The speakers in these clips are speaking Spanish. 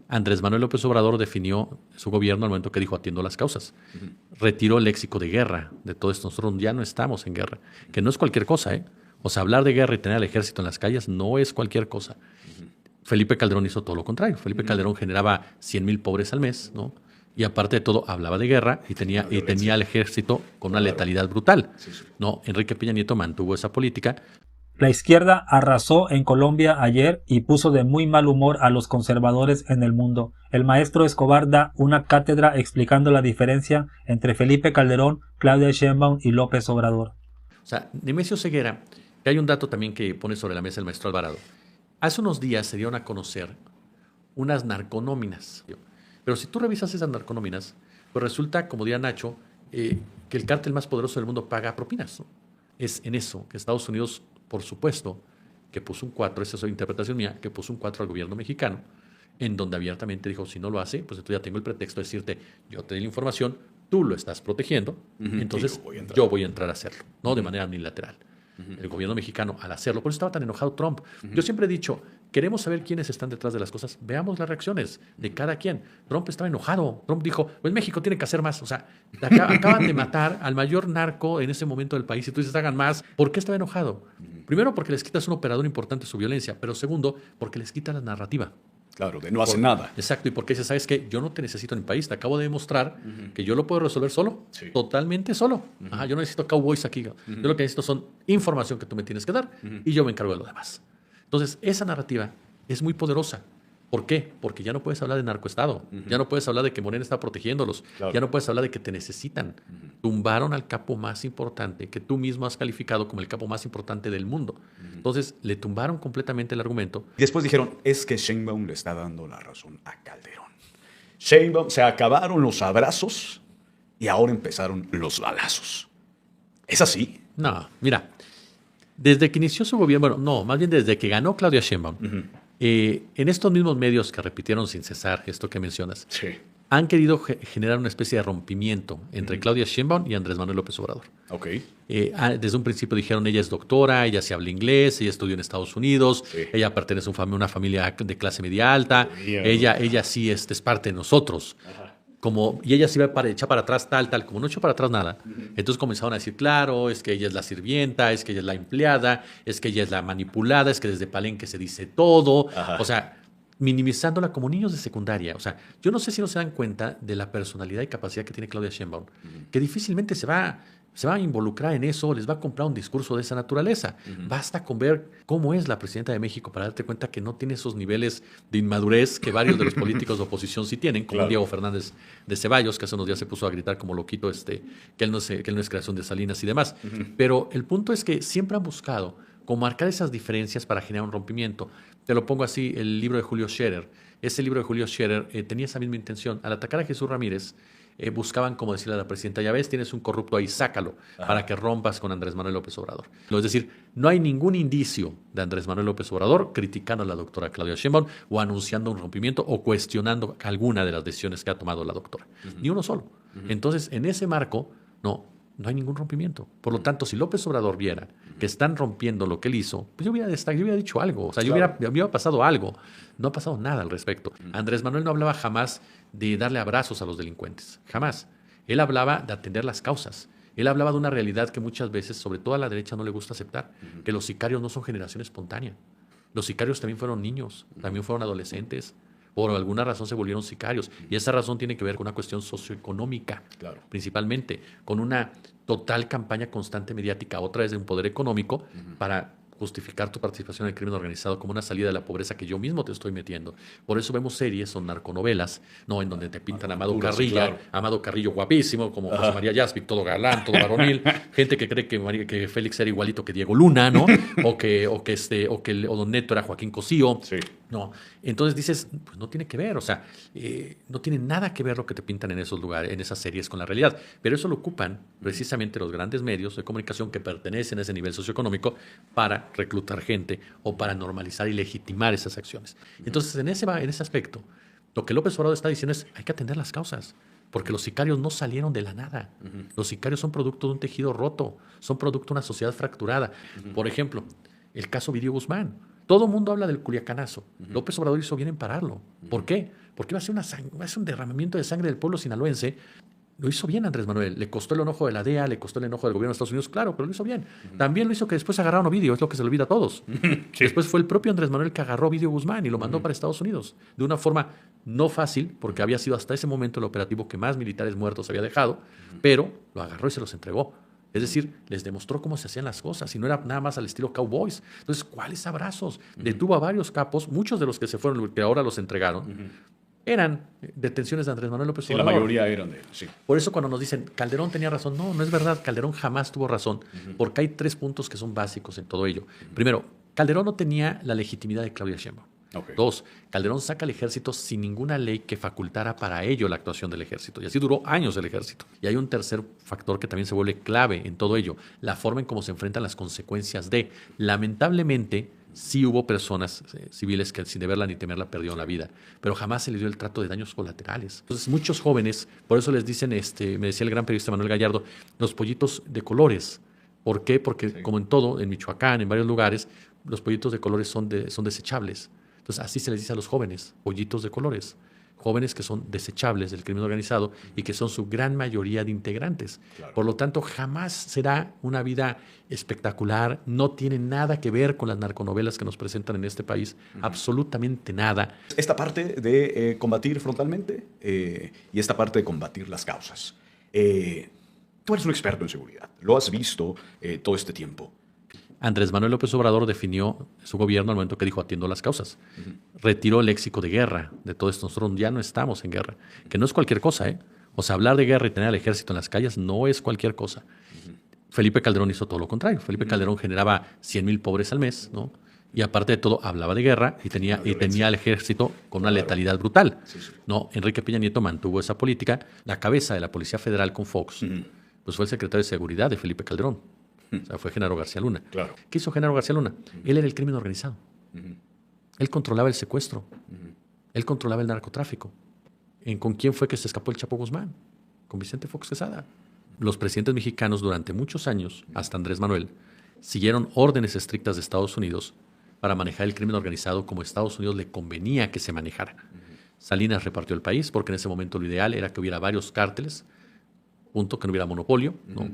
Andrés Manuel López Obrador definió su gobierno al momento que dijo atiendo las causas. Retiró el léxico de guerra de todo esto. Nosotros ya no estamos en guerra, que no es cualquier cosa, ¿eh? O sea, hablar de guerra y tener al ejército en las calles no es cualquier cosa. Felipe Calderón hizo todo lo contrario. Felipe Calderón generaba 100,000 pobres al mes, ¿no? Y aparte de todo, hablaba de guerra y tenía al ejército con una letalidad brutal. No, Enrique Peña Nieto mantuvo esa política. La izquierda arrasó en Colombia ayer y puso de muy mal humor a los conservadores en el mundo. El maestro Escobar da una cátedra explicando la diferencia entre Felipe Calderón, Claudia Sheinbaum y López Obrador. O sea, Nemesio Ceguera, que hay un dato también que pone sobre la mesa el maestro Alvarado. Hace unos días se dieron a conocer unas narconóminas. Pero si tú revisas esas narconóminas, pues resulta, como diría Nacho, que el cártel más poderoso del mundo paga propinas, ¿no? Es en eso que Estados Unidos, por supuesto, que puso un 4, esa es la interpretación mía, que puso un 4 al gobierno mexicano, en donde abiertamente dijo, si no lo hace, pues entonces ya tengo el pretexto de decirte, yo te doy la información, tú lo estás protegiendo, entonces yo voy a entrar a hacerlo, no de manera unilateral. El gobierno mexicano al hacerlo, por eso estaba tan enojado Trump. Yo siempre he dicho, queremos saber quiénes están detrás de las cosas, veamos las reacciones de cada quien. Trump estaba enojado, Trump dijo, pues México tiene que hacer más, o sea, acaban de matar al mayor narco en ese momento del país y tú dices, hagan más. ¿Por qué estaba enojado? Primero, porque les quitas un operador importante de su violencia, pero segundo, porque les quita la narrativa. Claro, de no hacer nada. Exacto, y porque dice, ¿sabes qué? Yo no te necesito en mi país, te acabo de demostrar que yo lo puedo resolver solo, totalmente solo. Yo no necesito cowboys aquí. Yo lo que necesito son información que tú me tienes que dar y yo me encargo de lo demás. Entonces, esa narrativa es muy poderosa. ¿Por qué? Porque ya no puedes hablar de narcoestado, ya no puedes hablar de que Morena está protegiéndolos, ya no puedes hablar de que te necesitan. Tumbaron al capo más importante, que tú mismo has calificado como el capo más importante del mundo. Entonces, le tumbaron completamente el argumento. Y después dijeron, es que Sheinbaum le está dando la razón a Calderón. Sheinbaum, se acabaron los abrazos y ahora empezaron los balazos. ¿Es así? No, mira, desde que inició su gobierno, bueno, no, más bien desde que ganó Claudia Sheinbaum, en estos mismos medios que repitieron sin cesar esto que mencionas, han querido generar una especie de rompimiento entre Claudia Sheinbaum y Andrés Manuel López Obrador. Desde un principio dijeron, ella es doctora, ella se habla inglés, ella estudió en Estados Unidos, ella pertenece a una familia de clase media alta, ella sí es parte de nosotros. Y ella se iba a echar para atrás tal, como no echó para atrás nada. Entonces comenzaron a decir, claro, es que ella es la sirvienta, es que ella es la empleada, es que ella es la manipulada, es que desde Palenque se dice todo. O sea, minimizándola como niños de secundaria. O sea, yo no sé si no se dan cuenta de la personalidad y capacidad que tiene Claudia Sheinbaum, que difícilmente se va a involucrar en eso, les va a comprar un discurso de esa naturaleza. Basta con ver cómo es la presidenta de México para darte cuenta que no tiene esos niveles de inmadurez que varios de los políticos de oposición sí tienen, como Diego Fernández de Ceballos, que hace unos días se puso a gritar como loquito que él no es creación de Salinas y demás. Pero el punto es que siempre han buscado como marcar esas diferencias para generar un rompimiento. Te lo pongo así, el libro de Julio Scherer. Ese libro de Julio Scherer tenía esa misma intención. Al atacar a Jesús Ramírez, buscaban como decirle a la presidenta, ya ves, tienes un corrupto ahí, sácalo, para que rompas con Andrés Manuel López Obrador. Es decir, no hay ningún indicio de Andrés Manuel López Obrador criticando a la doctora Claudia Sheinbaum o anunciando un rompimiento o cuestionando alguna de las decisiones que ha tomado la doctora. Ni uno solo. Entonces, en ese marco, no hay ningún rompimiento. Por lo tanto, si López Obrador viera que están rompiendo lo que él hizo, pues yo hubiera dicho algo. O sea, hubiera pasado algo. No ha pasado nada al respecto. Andrés Manuel no hablaba jamás de darle abrazos a los delincuentes. Jamás. Él hablaba de atender las causas. Él hablaba de una realidad que muchas veces, sobre todo a la derecha, no le gusta aceptar. Que los sicarios no son generación espontánea. Los sicarios también fueron niños, también fueron adolescentes. Por alguna razón se volvieron sicarios. Y esa razón tiene que ver con una cuestión socioeconómica, principalmente, con una total campaña constante mediática, otra vez de un poder económico, para justificar tu participación en el crimen organizado como una salida de la pobreza que yo mismo te estoy metiendo. Por eso vemos series, son narconovelas, ¿no? En donde te pintan a Amado Carrillo, Amado Carrillo guapísimo, como José María Jaspic, todo galán, todo varonil, gente que cree que Félix era igualito que Diego Luna, ¿no? o Don Neto era Joaquín Cosío. No, entonces dices, pues no tiene que ver, o sea, no tiene nada que ver lo que te pintan en esos lugares, en esas series con la realidad, pero eso lo ocupan precisamente los grandes medios de comunicación que pertenecen a ese nivel socioeconómico para reclutar gente o para normalizar y legitimar esas acciones. Entonces, en ese aspecto, lo que López Obrador está diciendo es, hay que atender las causas, porque los sicarios no salieron de la nada. Los sicarios son producto de un tejido roto, son producto de una sociedad fracturada. Por ejemplo, el caso Ovidio Guzmán. Todo el mundo habla del Culiacanazo. López Obrador hizo bien en pararlo. ¿Por qué? porque va a ser un derramamiento de sangre del pueblo sinaloense. Lo hizo bien Andrés Manuel. Le costó el enojo de la DEA, le costó el enojo del gobierno de Estados Unidos, claro, pero lo hizo bien. También lo hizo que después agarraron a Ovidio, es lo que se le olvida a todos. Sí. Después fue el propio Andrés Manuel que agarró a Ovidio Guzmán y lo mandó para Estados Unidos. De una forma no fácil, porque había sido hasta ese momento el operativo que más militares muertos había dejado, pero lo agarró y se los entregó. Es decir, les demostró cómo se hacían las cosas y no era nada más al estilo cowboys. Entonces, ¿cuáles abrazos? Detuvo a varios capos, muchos de los que se fueron, que ahora los entregaron, eran detenciones de Andrés Manuel López Obrador. Sí, la mayoría eran de él, sí. Por eso cuando nos dicen, Calderón tenía razón, no es verdad, Calderón jamás tuvo razón, porque hay 3 puntos que son básicos en todo ello. Primero, Calderón no tenía la legitimidad de Claudia Sheinbaum. Okay. 2, Calderón saca al ejército sin ninguna ley que facultara para ello la actuación del ejército. Y así duró años el ejército. Y hay un tercer factor que también se vuelve clave en todo ello, la forma en cómo se enfrentan las consecuencias de. Lamentablemente, sí hubo personas civiles que sin deberla ni temerla perdieron la vida, pero jamás se les dio el trato de daños colaterales. Entonces muchos jóvenes, por eso les dicen, me decía el gran periodista Manuel Gallardo, los pollitos de colores. ¿Por qué? Porque como en todo, en Michoacán, en varios lugares, los pollitos de colores son desechables. Entonces así se les dice a los jóvenes, pollitos de colores. Jóvenes que son desechables del crimen organizado y que son su gran mayoría de integrantes. Claro. Por lo tanto, jamás será una vida espectacular, no tiene nada que ver con las narconovelas que nos presentan en este país, absolutamente nada. Esta parte de combatir frontalmente y esta parte de combatir las causas. Tú eres un experto en seguridad, lo has visto todo este tiempo. Andrés Manuel López Obrador definió su gobierno al momento que dijo atiendo las causas. Retiró el léxico de guerra de todo esto. Nosotros ya no estamos en guerra, que no es cualquier cosa, ¿eh? O sea, hablar de guerra y tener al ejército en las calles no es cualquier cosa. Felipe Calderón hizo todo lo contrario. Felipe Calderón generaba 100,000 pobres al mes, ¿no? Y aparte de todo, hablaba de guerra y tenía al ejército con una letalidad brutal. ¿No? Enrique Peña Nieto mantuvo esa política. La cabeza de la Policía Federal con Fox, pues fue el secretario de Seguridad de Felipe Calderón. O sea, fue Genaro García Luna. Claro. ¿Qué hizo Genaro García Luna? Él era el crimen organizado. Él controlaba el secuestro. Él controlaba el narcotráfico. ¿Con quién fue que se escapó el Chapo Guzmán? Con Vicente Fox Quesada. Los presidentes mexicanos durante muchos años, hasta Andrés Manuel, siguieron órdenes estrictas de Estados Unidos para manejar el crimen organizado como Estados Unidos le convenía que se manejara. Salinas repartió el país porque en ese momento lo ideal era que hubiera varios cárteles, punto, que no hubiera monopolio, ¿no?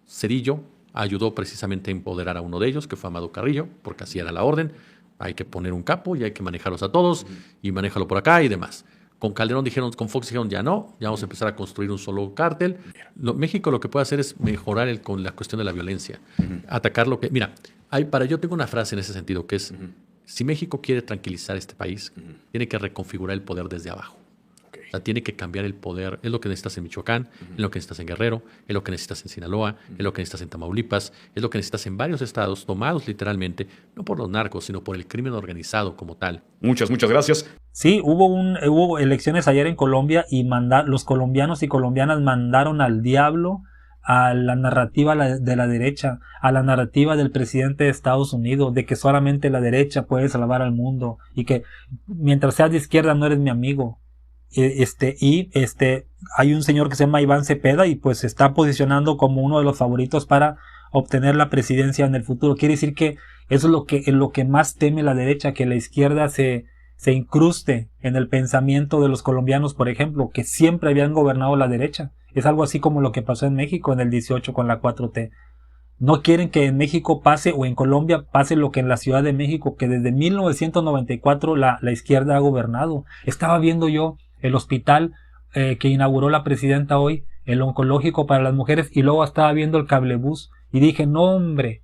Cedillo ayudó precisamente a empoderar a uno de ellos, que fue Amado Carrillo, porque así era la orden. Hay que poner un capo y hay que manejarlos a todos y manéjalo por acá y demás. Con Calderón dijeron, con Fox dijeron ya no, ya vamos a empezar a construir un solo cártel. México lo que puede hacer es mejorar con la cuestión de la violencia, atacar lo que... Mira, yo tengo una frase en ese sentido que es, si México quiere tranquilizar este país, tiene que reconfigurar el poder desde abajo. O sea, tiene que cambiar el poder. Es lo que necesitas en Michoacán, es lo que necesitas en Guerrero, es lo que necesitas en Sinaloa, es lo que necesitas en Tamaulipas, es lo que necesitas en varios estados tomados literalmente, no por los narcos, sino por el crimen organizado como tal. Muchas gracias. Sí, hubo elecciones ayer en Colombia y los colombianos y colombianas mandaron al diablo a la narrativa de la derecha, a la narrativa del presidente de Estados Unidos, de que solamente la derecha puede salvar al mundo y que mientras seas de izquierda no eres mi amigo. Hay un señor que se llama Iván Cepeda y pues se está posicionando como uno de los favoritos para obtener la presidencia en el futuro. Quiere decir que eso es lo que más teme la derecha, que la izquierda se incruste en el pensamiento de los colombianos, por ejemplo, que siempre habían gobernado la derecha. Es algo así como lo que pasó en México en el 18 con la 4T. No quieren que en México pase o en Colombia pase lo que en la Ciudad de México, que desde 1994 la izquierda ha gobernado. Estaba viendo yo el hospital que inauguró la presidenta hoy, el oncológico para las mujeres, y luego estaba viendo el cablebús y dije, no hombre,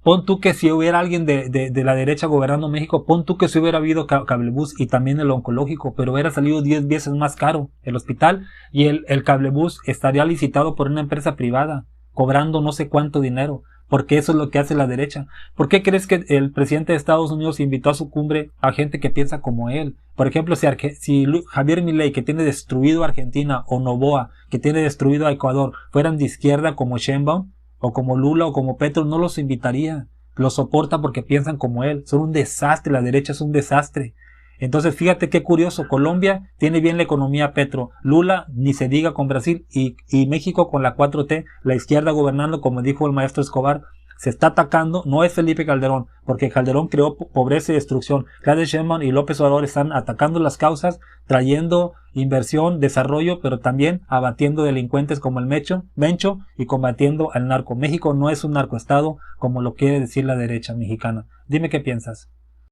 pon tú que si hubiera alguien de la derecha gobernando México, pon tú que si hubiera habido cablebús y también el oncológico, pero hubiera salido 10 veces más caro el hospital y el cablebús estaría licitado por una empresa privada, cobrando no sé cuánto dinero. Porque eso es lo que hace la derecha. ¿Por qué crees que el presidente de Estados Unidos invitó a su cumbre a gente que piensa como él? Por ejemplo, si Javier Milei, que tiene destruido a Argentina, o Noboa, que tiene destruido a Ecuador, fueran de izquierda como Sheinbaum, o como Lula, o como Petro, no los invitaría. Los soporta porque piensan como él. Son un desastre, la derecha es un desastre. Entonces, fíjate qué curioso, Colombia tiene bien la economía Petro, Lula ni se diga con Brasil y México con la 4T, la izquierda gobernando, como dijo el maestro Escobar, se está atacando no es Felipe Calderón, porque Calderón creó pobreza y destrucción. Claudia Sheinbaum y López Obrador están atacando las causas, trayendo inversión, desarrollo, pero también abatiendo delincuentes como el Mencho y combatiendo al narco. México no es un narcoestado como lo quiere decir la derecha mexicana. Dime qué piensas.